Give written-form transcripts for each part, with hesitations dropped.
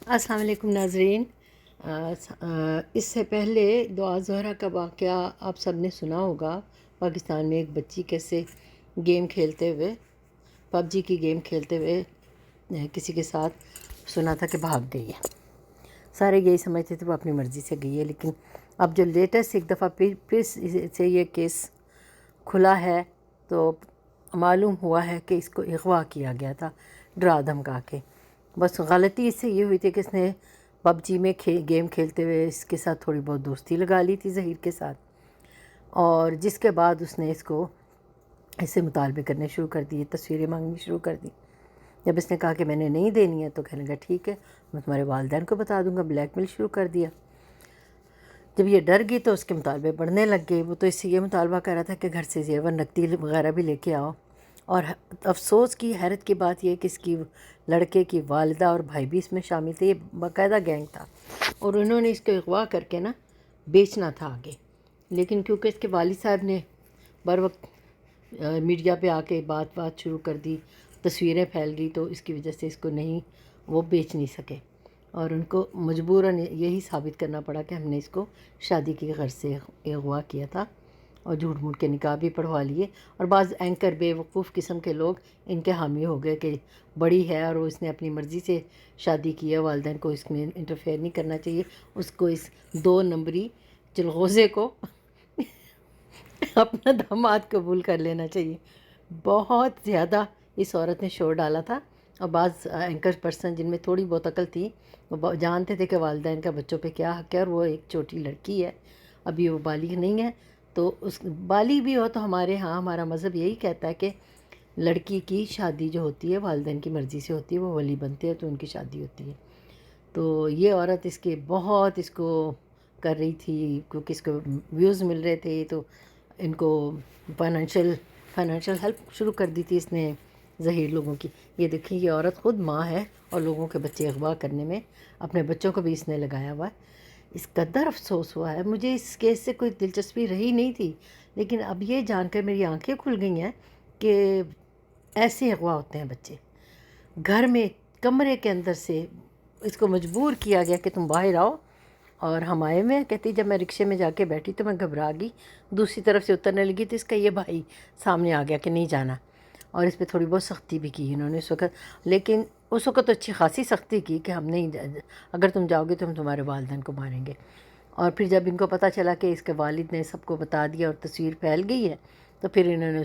السلام علیکم ناظرین۔ اس سے پہلے دعا زہرہ کا واقعہ آپ سب نے سنا ہوگا۔ پاکستان میں ایک بچی کیسے گیم کھیلتے ہوئے پب جی کی گیم کھیلتے ہوئے کسی کے ساتھ سنا تھا کہ بھاگ گئی ہے۔ سارے یہی سمجھتے تھے وہ اپنی مرضی سے گئی ہے، لیکن اب جو لیٹسٹ ایک دفعہ پھر سے یہ کیس کھلا ہے تو معلوم ہوا ہے کہ اس کو اغوا کیا گیا تھا ڈرا دھمکا کے۔ بس غلطی اس سے یہ ہوئی تھی کہ اس نے پب جی میں گیم کھیلتے ہوئے اس کے ساتھ تھوڑی بہت دوستی لگا لی تھی ظہیر کے ساتھ، اور جس کے بعد اس نے اس سے مطالبے کرنے شروع کر دیے، تصویریں مانگنی شروع کر دی۔ جب اس نے کہا کہ میں نے نہیں دینی ہے تو کہنے لگا ٹھیک ہے میں تمہارے والدین کو بتا دوں گا، بلیک میل شروع کر دیا۔ جب یہ ڈر گئی تو اس کے مطالبے بڑھنے لگ گئے۔ وہ تو اس سے یہ مطالبہ کر رہا تھا کہ گھر سے زیور نقدی وغیرہ بھی لے کے آؤ، اور افسوس کی حیرت کی بات یہ کہ اس کی لڑکے کی والدہ اور بھائی بھی اس میں شامل تھے۔ یہ باقاعدہ گینگ تھا اور انہوں نے اس کو اغوا کر کے بیچنا تھا آگے، لیکن کیونکہ اس کے والد صاحب نے بر وقت میڈیا پہ آ کے بات شروع کر دی، تصویریں پھیل گئی، تو اس کی وجہ سے اس کو وہ بیچ نہیں سکے، اور ان کو مجبوراً یہی ثابت کرنا پڑا کہ ہم نے اس کو شادی کی غرض سے اغوا کیا تھا، اور جھوٹ موٹ کے نکاح بھی پڑھوا لیے۔ اور بعض اینکر بے وقوف قسم کے لوگ ان کے حامی ہو گئے کہ بڑی ہے اور اس نے اپنی مرضی سے شادی کی ہے، والدین کو اس میں انٹرفیئر نہیں کرنا چاہیے، اس کو اس 2 نمبری چلغوزے کو اپنا داماد قبول کر لینا چاہیے۔ بہت زیادہ اس عورت نے شور ڈالا تھا، اور بعض اینکر پرسن جن میں تھوڑی بہت عقل تھی وہ جانتے تھے کہ والدین کا بچوں پہ کیا حق ہے، اور وہ ایک چھوٹی لڑکی ہے، ابھی وہ بالغ نہیں ہے، تو اس بالغ بھی ہو تو ہمارا مذہب یہی کہتا ہے کہ لڑکی کی شادی جو ہوتی ہے والدین کی مرضی سے ہوتی ہے، وہ ولی بنتے ہیں تو ان کی شادی ہوتی ہے۔ تو یہ عورت اس کو کر رہی تھی کیونکہ اس کو ویوز مل رہے تھے، تو ان کو فائنینشیل ہیلپ شروع کر دی تھی اس نے ظہیر لوگوں کی۔ یہ دیکھیں یہ عورت خود ماں ہے اور لوگوں کے بچے اغوا کرنے میں اپنے بچوں کو بھی اس نے لگایا ہوا ہے۔ اس قدر افسوس ہوا ہے، مجھے اس کیس سے کوئی دلچسپی رہی نہیں تھی، لیکن اب یہ جان کر میری آنکھیں کھل گئی ہیں کہ ایسے اغوا ہوتے ہیں بچے۔ گھر میں کمرے کے اندر سے اس کو مجبور کیا گیا کہ تم باہر آؤ، اور ہم آئے میں کہتی جب میں رکشے میں جا کے بیٹھی تو میں گھبرا گئی، دوسری طرف سے اترنے لگی تو اس کا یہ بھائی سامنے آ گیا کہ نہیں جانا، اور اس پہ تھوڑی بہت سختی بھی کی انہوں نے اس وقت، لیکن اس وقت تو اچھی خاصی سختی کی کہ ہم نہیں اگر تم جاؤ گے تو ہم تمہارے والدین کو ماریں گے۔ اور پھر جب ان کو پتہ چلا کہ اس کے والد نے سب کو بتا دیا اور تصویر پھیل گئی ہے، تو پھر انہوں نے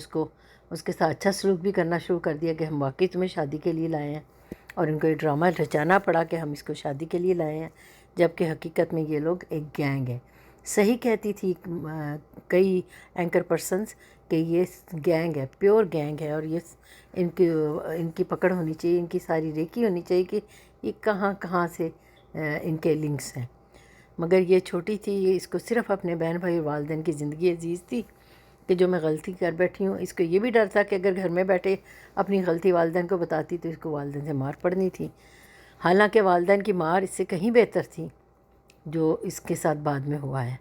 اس کے ساتھ اچھا سلوک بھی کرنا شروع کر دیا کہ ہم واقعی تمہیں شادی کے لیے لائے ہیں، اور ان کو یہ ڈرامہ رچانا پڑا کہ ہم اس کو شادی کے لیے لائے ہیں، جبکہ حقیقت میں یہ لوگ ایک گینگ ہے۔ صحیح کہتی تھی کئی اینکر پرسنز کہ یہ گینگ ہے، پیور گینگ ہے، اور ان کی پکڑ ہونی چاہیے، ان کی ساری ریکی ہونی چاہیے کہ یہ کہاں سے ان کے لنکس ہیں۔ مگر یہ چھوٹی تھی، یہ اس کو صرف اپنے بہن بھائی والدین کی زندگی عزیز تھی کہ جو میں غلطی کر بیٹھی ہوں۔ اس کو یہ بھی ڈر تھا کہ اگر گھر میں بیٹھے اپنی غلطی والدین کو بتاتی تو اس کو والدین سے مار پڑنی تھی، حالانکہ والدین کی مار اس سے کہیں بہتر تھی جو اس کے ساتھ بعد میں ہوا ہے۔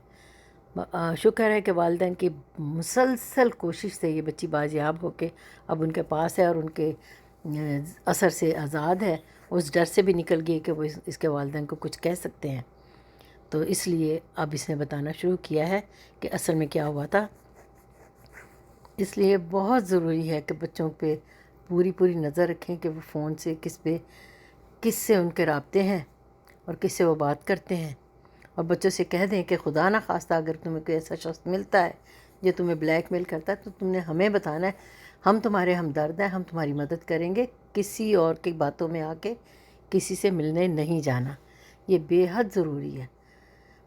شکر ہے کہ والدین کی مسلسل کوشش سے یہ بچی بازیاب ہو کے اب ان کے پاس ہے، اور ان کے اثر سے آزاد ہے، اس ڈر سے بھی نکل گئی کہ وہ اس کے والدین کو کچھ کہہ سکتے ہیں، تو اس لیے اب اس نے بتانا شروع کیا ہے کہ اصل میں کیا ہوا تھا۔ اس لیے بہت ضروری ہے کہ بچوں پہ پوری نظر رکھیں کہ وہ فون سے کس سے ان کے رابطے ہیں اور کس سے وہ بات کرتے ہیں، اور بچوں سے کہہ دیں کہ خدا نہ خواستہ اگر تمہیں کوئی ایسا شخص ملتا ہے جو تمہیں بلیک میل کرتا ہے تو تم نے ہمیں بتانا ہے، ہم تمہارے ہمدرد ہیں، ہم تمہاری مدد کریں گے، کسی اور کی باتوں میں آ کے کسی سے ملنے نہیں جانا، یہ بے حد ضروری ہے۔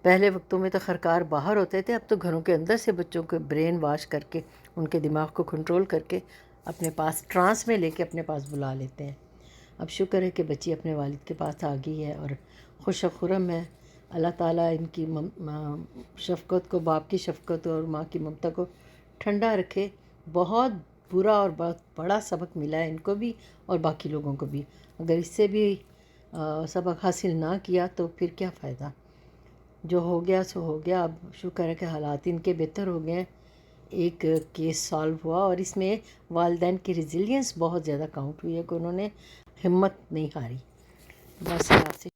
پہلے وقتوں میں تو خرکار باہر ہوتے تھے، اب تو گھروں کے اندر سے بچوں کو برین واش کر کے ان کے دماغ کو کنٹرول کر کے اپنے پاس ٹرانس میں لے کے اپنے پاس بلا لیتے ہیں۔ اب شکر ہے کہ بچی اپنے والد کے پاس آ گئی ہے اور خوش و خرم ہے۔ اللہ تعالیٰ ان کی شفقت کو، باپ کی شفقت اور ماں کی ممتا کو ٹھنڈا رکھے۔ بہت برا اور بہت بڑا سبق ملا ہے ان کو بھی اور باقی لوگوں کو بھی، اگر اس سے بھی سبق حاصل نہ کیا تو پھر کیا فائدہ۔ جو ہو گیا سو ہو گیا، اب شکر ہے کہ حالات ان کے بہتر ہو گئے ہیں۔ ایک کیس سالو ہوا اور اس میں والدین کی ریزیلینس بہت زیادہ کاؤنٹ ہوئی ہے کہ انہوں نے ہمت نہیں ہاری۔ بس آپ سے